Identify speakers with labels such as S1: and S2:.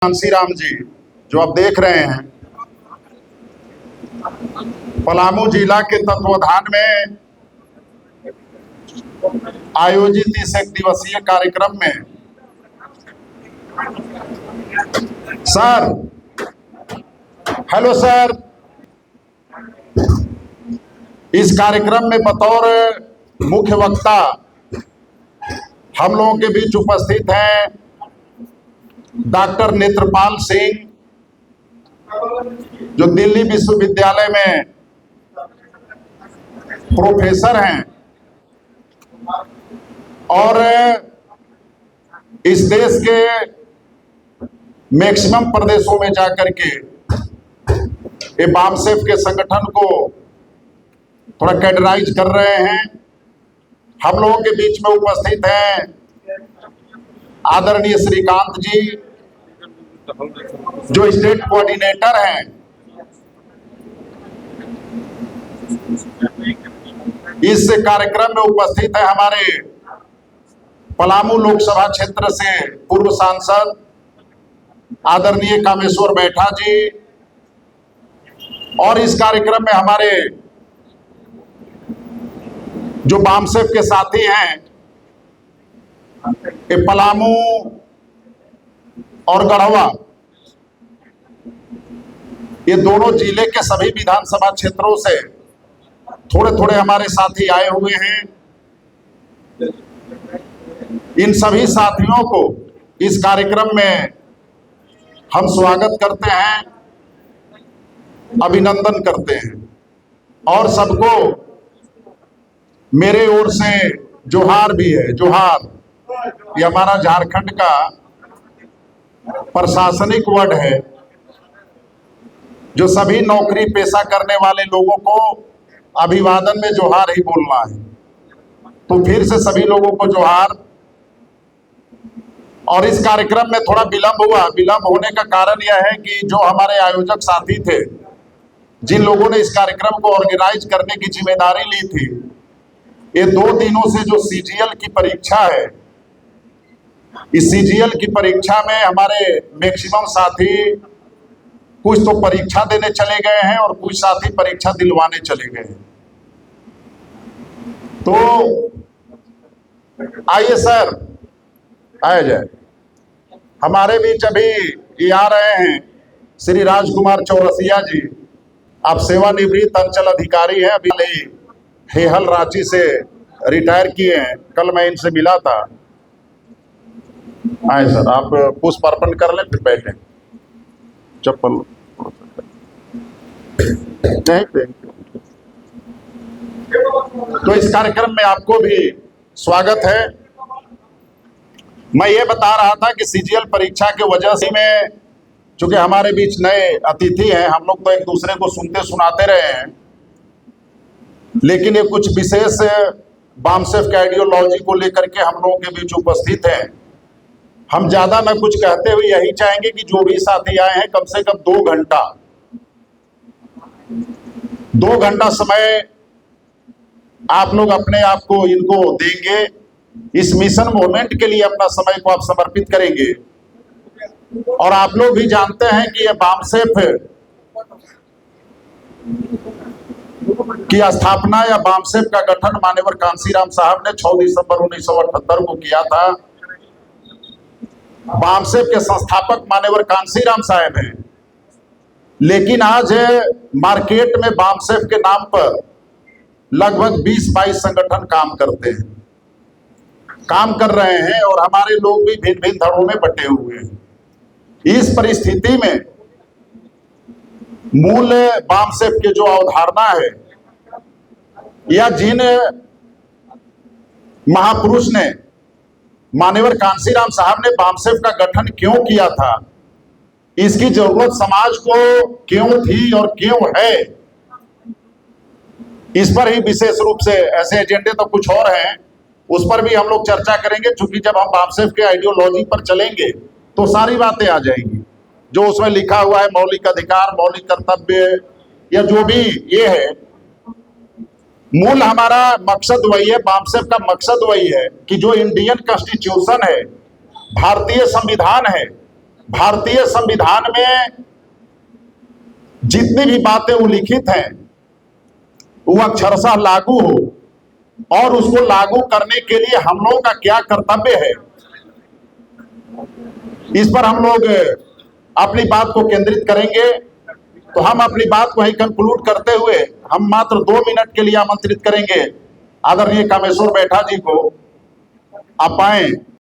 S1: कांसीराम जी जो आप देख रहे हैं, पलामू जिला के तत्वाधान में आयोजित इस एक दिवसीय कार्यक्रम में सर, हेलो सर, इस कार्यक्रम में बतौर मुख्य वक्ता हम लोगों के बीच उपस्थित हैं डॉक्टर नेत्रपाल सिंह, जो दिल्ली विश्वविद्यालय में प्रोफेसर हैं और इस देश के मैक्सिमम प्रदेशों में जाकर के ये बामसेफ के संगठन को थोड़ा कैडराइज कर रहे हैं। हम लोगों के बीच में उपस्थित हैं आदरणीय श्रीकांत जी, जो स्टेट कोऑर्डिनेटर हैं। इस कार्यक्रम में उपस्थित है हमारे पलामू लोकसभा क्षेत्र से पूर्व सांसद आदरणीय कामेश्वर बैठा जी, और इस कार्यक्रम में हमारे जो बामसेफ के साथी हैं, ये पलामू और गढ़वा, ये दोनों जिले के सभी विधानसभा क्षेत्रों से थोड़े थोड़े हमारे साथी आए हुए हैं। इन सभी साथियों को इस कार्यक्रम में हम स्वागत करते हैं, अभिनंदन करते हैं और सबको मेरे ओर से जोहार भी है। जोहार ये हमारा झारखंड का प्रशासनिक वर्ड है, जो सभी नौकरी पेशा करने वाले लोगों को अभिवादन में जोहार ही बोलना है। तो फिर से सभी लोगों को जोहार। और इस कार्यक्रम में थोड़ा विलंब हुआ। विलंब होने का कारण यह है कि जो हमारे आयोजक साथी थे, जिन लोगों ने इस कार्यक्रम को ऑर्गेनाइज करने की जिम्मेदारी ली थी, ये 2 दिनों से जो सीजीएल की परीक्षा है, इस सीजीएल की परीक्षा में हमारे मैक्सिमम साथी कुछ तो परीक्षा देने चले गए हैं और कुछ साथी परीक्षा दिलवाने चले गए हैं। तो आइए सर, आया जाए। हमारे बीच अभी ये आ रहे हैं श्री राजकुमार चौरसिया जी, आप सेवानिवृत्त अंचल अधिकारी हैं, अभी हेहल रांची से रिटायर किए हैं। कल मैं इनसे मिला था। आए सर, आप पुष्प अर्पण कर लें फिर बैठे। चप्पल तो इस कार्यक्रम में आपको भी स्वागत है। मैं ये बता रहा था कि सीजीएल परीक्षा के वजह से में, चूंकि हमारे बीच नए अतिथि हैं, हम लोग तो एक दूसरे को सुनते सुनाते रहे हैं, लेकिन ये कुछ विशेष बामसेफ के आइडियोलॉजी को लेकर के हम लोगों के बीच उपस्थित हैं। हम ज्यादा न कुछ कहते हुए यही चाहेंगे कि जो भी साथी आए हैं, कम से कम 2 घंटा समय आप लोग अपने आप को इनको देंगे। इस मिशन मूवमेंट के लिए अपना समय को आप समर्पित करेंगे। और आप लोग भी जानते हैं कि ये बामसेफ की स्थापना या बामसेफ का गठन माननीय कांसीराम साहब ने 6 दिसंबर 1978 को किया था। बामसेफ के संस्थापक माननीय कांसीराम साहब हैं, लेकिन आज मार्केट में बामसेफ के नाम पर लगभग 20-22 संगठन काम कर रहे हैं और हमारे लोग भी भिन्न भिन्न धड़ों में बटे हुए हैं। इस परिस्थिति में मूल बामसेफ के जो अवधारणा है, या जिन महापुरुष ने माननीय कांसीराम साहब ने बामसेफ का गठन क्यों किया था, इसकी जरूरत समाज को क्यों थी और क्यों है, इस पर ही विशेष रूप से, ऐसे एजेंडे तो कुछ और हैं, उस पर भी हम लोग चर्चा करेंगे। चूंकि जब हम बामसेफ के आइडियोलॉजी पर चलेंगे तो सारी बातें आ जाएंगी, जो उसमें लिखा हुआ है, मौलिक अधिकार, मौलिक कर्तव्य, या जो भी ये है। मूल हमारा मकसद वही है, बामसेफ का मकसद वही है कि जो इंडियन कॉन्स्टिट्यूशन है, भारतीय संविधान है, भारतीय संविधान में जितनी भी बातें उल्लिखित हैं वो अक्षरशः लागू हो, और उसको लागू करने के लिए हम लोगों का क्या कर्तव्य है, इस पर हम लोग अपनी बात को केंद्रित करेंगे। तो हम अपनी बात को ही कंक्लूड करते हुए हम मात्र 2 मिनट के लिए आमंत्रित करेंगे आदरणीय कामेश्वर बैठा जी को। आप आए।